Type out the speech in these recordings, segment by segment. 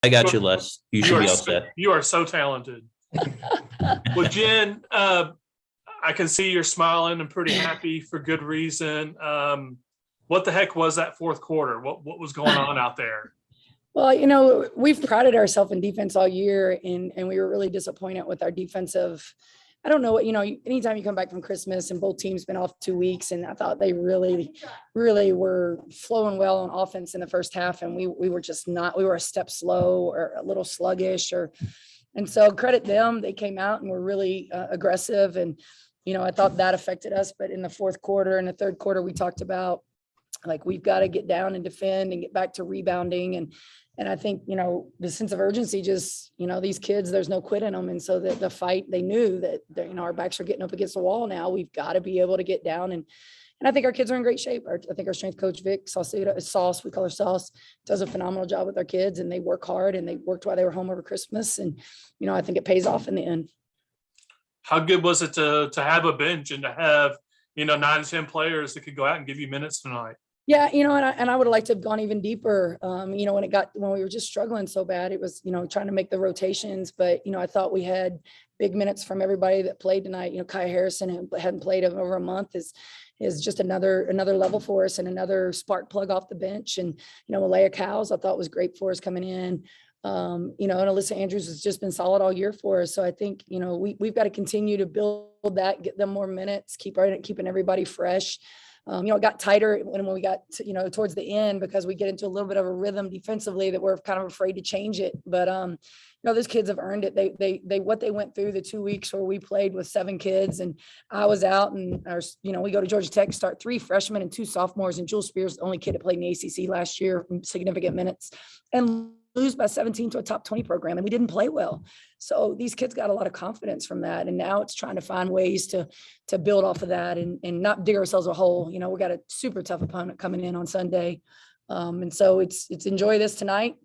I got you, Les. You should be all set. You are so talented. Well, Jen, I can see you're smiling and pretty happy for good reason. What the heck was that fourth quarter? What was going on out there? Well, we've prided ourselves in defense all year, and we were really disappointed with our defensive. I don't know what, anytime you come back from Christmas and both teams been off 2 weeks, and I thought they really, really were flowing well on offense in the first half. And we were just not, we were a step slow or a little sluggish and so credit them. They came out and were really aggressive. And, I thought that affected us. But in the fourth quarter and the third quarter, we talked about, like, we've got to get down and defend and get back to rebounding. And I think, the sense of urgency, just, these kids, there's no quit in them. And so the fight, they knew that, our backs are getting up against the wall now. We've got to be able to get down. And I think our kids are in great shape. I think our strength coach, Vic Sauce, we call her Sauce, does a phenomenal job with our kids, and they work hard, and they worked while they were home over Christmas. And, I think it pays off in the end. How good was it to have a bench and to have, 9 to 10 players that could go out and give you minutes tonight? Yeah, and I would have liked to have gone even deeper. When we were just struggling so bad, it was, trying to make the rotations. But, I thought we had big minutes from everybody that played tonight. Kai Harrison, who hadn't played over a month, is just another level for us, and another spark plug off the bench. And, Malaya Cowles, I thought was great for us coming in. And Alyssa Andrews has just been solid all year for us. So I think, we've got to continue to build that, get them more minutes, keeping everybody fresh. It got tighter when we got to, towards the end, because we get into a little bit of a rhythm defensively that we're kind of afraid to change it. But, those kids have earned it. They what they went through the 2 weeks where we played with 7 kids and I was out, and we go to Georgia Tech, start 3 freshmen and 2 sophomores, and Jules Spears, the only kid that played in the ACC last year, significant minutes, and lose by 17 to a top 20 program. And we didn't play well. So these kids got a lot of confidence from that. And now it's trying to find ways to build off of that and not dig ourselves a hole. We got a super tough opponent coming in on Sunday. And so it's enjoy this tonight,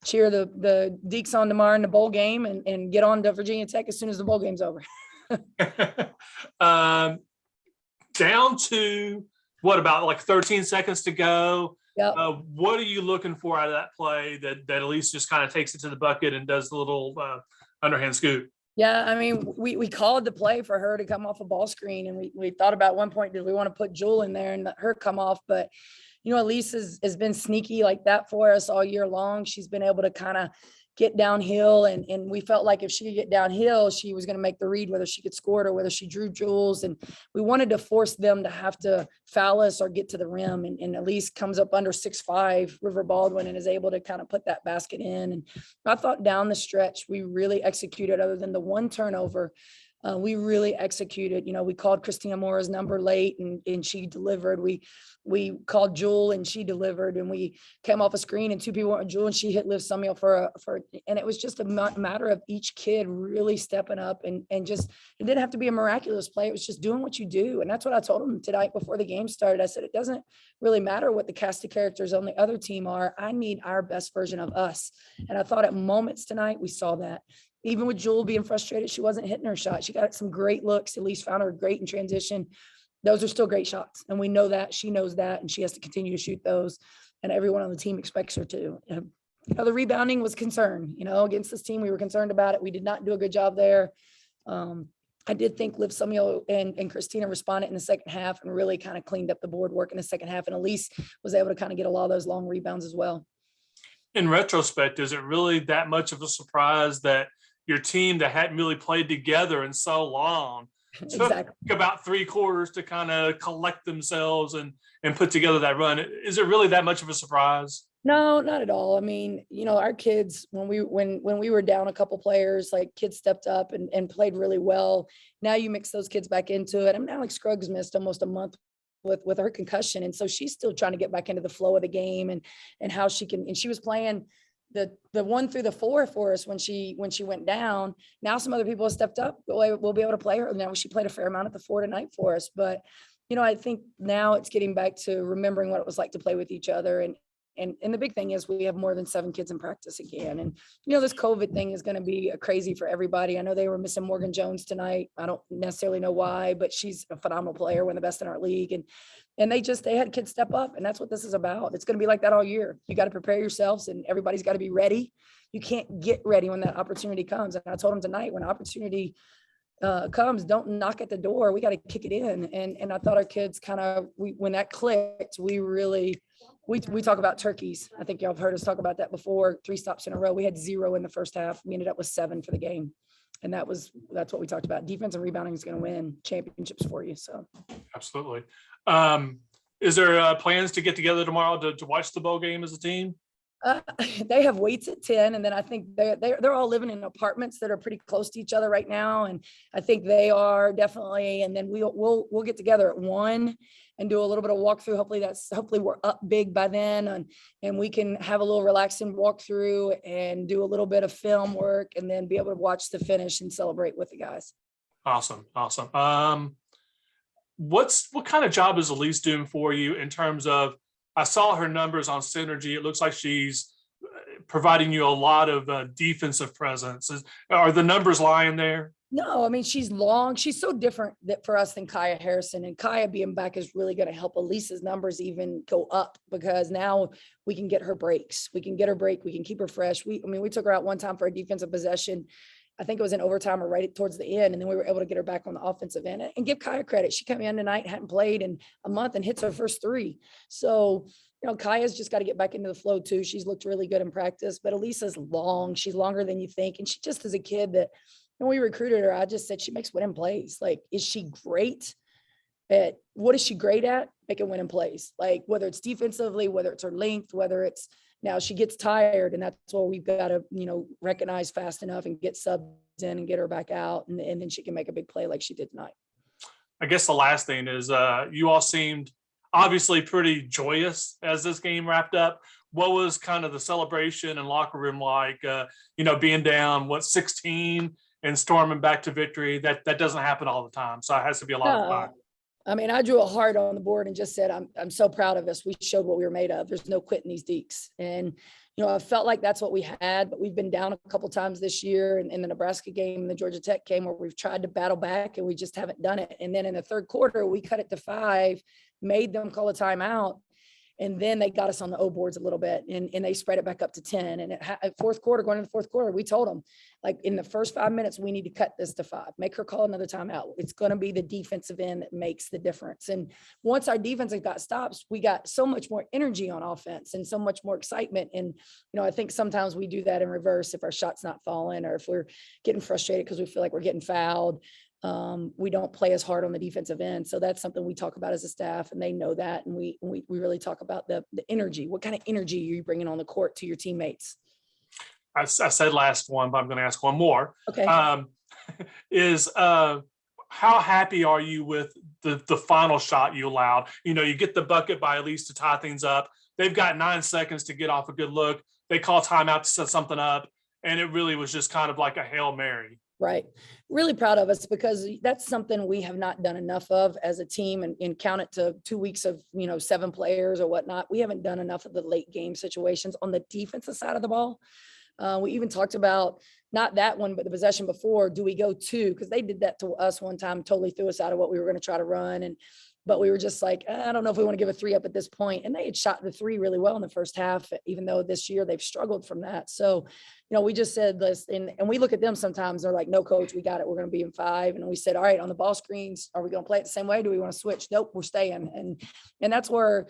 cheer the Deeks on tomorrow in the bowl game, and get on to Virginia Tech as soon as the bowl game's over. Down to what, about like 13 seconds to go? Yep. What are you looking for out of that play that Elise just kind of takes it to the bucket and does the little underhand scoop? Yeah, I mean, we called the play for her to come off a ball screen, and we thought about one point, did we want to put Jewel in there and let her come off? But, Elise has been sneaky like that for us all year long. She's been able to kind of get downhill, and we felt like if she could get downhill, she was going to make the read, whether she could score it or whether she drew Jules. And we wanted to force them to have to foul us or get to the rim. And Elise comes up under 6'5", River Baldwin, and is able to kind of put that basket in. And I thought down the stretch, we really executed, other than the one turnover. We really executed. We called Christina Mora's number late, and she delivered. We called Jewel, and she delivered, and we came off a screen and 2 people went with Jewel, and she hit Liv Summiel and it was just a matter of each kid really stepping up, and just, it didn't have to be a miraculous play. It was just doing what you do. And that's what I told them tonight before the game started. I said, it doesn't really matter what the cast of characters on the other team are. I need our best version of us. And I thought at moments tonight, we saw that. Even with Jewel being frustrated, she wasn't hitting her shot. She got some great looks. Elise found her great in transition. Those are still great shots. And we know that. She knows that. And she has to continue to shoot those. And everyone on the team expects her to. The rebounding was concerned. Against this team, we were concerned about it. We did not do a good job there. I did think Liv Summiel and Christina responded in the second half and really kind of cleaned up the board work in the second half. And Elise was able to kind of get a lot of those long rebounds as well. In retrospect, is it really that much of a surprise that your team that hadn't really played together in so long took about 3 quarters to kind of collect themselves and put together that run? Is it really that much of a surprise? No, not at all. I mean, our kids, when we were down a couple players, like, kids stepped up and played really well. Now you mix those kids back into it. I mean, Alex Scruggs missed almost a month with her concussion. And so she's still trying to get back into the flow of the game and how she can, and she was playing the 1 through the 4 for us when she went down. Now some other people have stepped up. We'll be able to play her. Now she played a fair amount at the 4 tonight for us. But, I think now it's getting back to remembering what it was like to play with each other. And the big thing is we have more than 7 kids in practice again. And, this COVID thing is going to be crazy for everybody. I know they were missing Morgan Jones tonight. I don't necessarily know why, but she's a phenomenal player, one of the best in our league. And they had kids step up, and that's what this is about. It's going to be like that all year. You got to prepare yourselves, and everybody's got to be ready. you can't get ready when that opportunity comes. And I told them tonight, when opportunity comes, don't knock at the door. We got to kick it in. And I thought our kids kind of, when that clicked, we talk about turkeys. I think y'all have heard us talk about that before. 3 stops in a row. We had 0 in the first half. We ended up with 7 for the game. And that's what we talked about. Defense and rebounding is going to win championships for you. So absolutely. Is there plans to get together tomorrow to watch the bowl game as a team? They have weights at 10, and then I think they're all living in apartments that are pretty close to each other right now, and I think they are definitely. And then we'll get together at 1 and do a little bit of walkthrough. Hopefully we're up big by then, and we can have a little relaxing walkthrough and do a little bit of film work, and then be able to watch the finish and celebrate with the guys. Awesome. What kind of job is Elise doing for you in terms of? I saw her numbers on Synergy. It looks like she's providing you a lot of defensive presence. Are the numbers lying there? No, I mean, she's long. She's so different for us than Kaya Harrison. And Kaya being back is really going to help Elisa's numbers even go up, because now we can get her breaks. We can get her break. We can keep her fresh. We took her out one time for a defensive possession. I think it was in overtime or right towards the end. And then we were able to get her back on the offensive end, and give Kaya credit. She came in tonight, hadn't played in a month, and hits her first 3. So, Kaya's just got to get back into the flow too. She's looked really good in practice, but Elisa's long. She's longer than you think. And she just is a kid that, when we recruited her, I just said, she makes winning plays. Like, is she great at, what is she great at? Making winning plays. Like, whether it's defensively, whether it's her length, whether it's, now she gets tired, and that's what we've got to, recognize fast enough and get subs in and get her back out. And then she can make a big play like she did tonight. I guess the last thing is you all seemed obviously pretty joyous as this game wrapped up. What was kind of the celebration and locker room like, being down, 16 and storming back to victory? That doesn't happen all the time. So it has to be a lot of fun. I mean, I drew a heart on the board and just said, I'm so proud of us. We showed what we were made of. There's no quitting these Deeks. And, I felt like that's what we had, but we've been down a couple times this year, in the Nebraska game and the Georgia Tech game, where we've tried to battle back and we just haven't done it. And then in the third quarter, we cut it to 5, made them call a timeout. And then they got us on the O boards a little bit, and they spread it back up to 10. And at fourth quarter, going into the fourth quarter, we told them, like, in the first 5 minutes, we need to cut this to 5, make her call another timeout. It's going to be the defensive end that makes the difference. And once our defense got stops, we got so much more energy on offense and so much more excitement. And, I think sometimes we do that in reverse. If our shot's not falling, or if we're getting frustrated because we feel like we're getting fouled, we don't play as hard on the defensive end. So that's something we talk about as a staff, and they know that. And we really talk about the energy. What kind of energy are you bringing on the court to your teammates? I said last one, but I'm going to ask one more. Okay. How happy are you with the final shot you allowed? You get the bucket by Elise to tie things up. They've got 9 seconds to get off a good look. They call timeout to set something up. And it really was just kind of like a Hail Mary. Right. Really proud of us, because that's something we have not done enough of as a team, and count it to 2 weeks of, 7 players or whatnot. We haven't done enough of the late game situations on the defensive side of the ball. We even talked about not that one, but the possession before. Do we go 2? Because they did that to us one time, totally threw us out of what we were going to try to run. But we were just like, I don't know if we want to give a 3 up at this point. And they had shot the 3 really well in the first half, even though this year they've struggled from that. So, we just said this, and we look at them sometimes, they're like, no, coach, we got it. We're going to be in 5. And we said, all right, on the ball screens, are we going to play it the same way? Do we want to switch? Nope, we're staying. And that's where,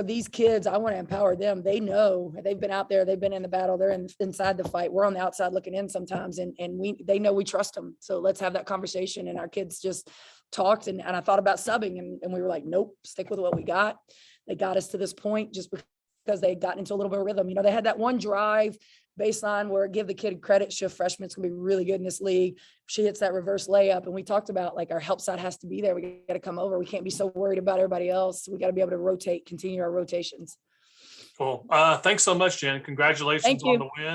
these kids, I want to empower them. They know, they've been out there, they've been in the battle, they're inside the fight. We're on the outside looking in sometimes, and they know we trust them. So let's have that conversation. And our kids just talked, and I thought about subbing, and we were like, nope, stick with what we got. They got us to this point just because they got into a little bit of rhythm. They had that one drive baseline where, give the kid credit, shift freshman's gonna be really good in this league. She hits that reverse layup, and we talked about, like, our help side has to be there. We got to come over. We can't be so worried about everybody else. We got to be able to continue our rotations. Cool. Thanks so much, Jen. Congratulations on the win.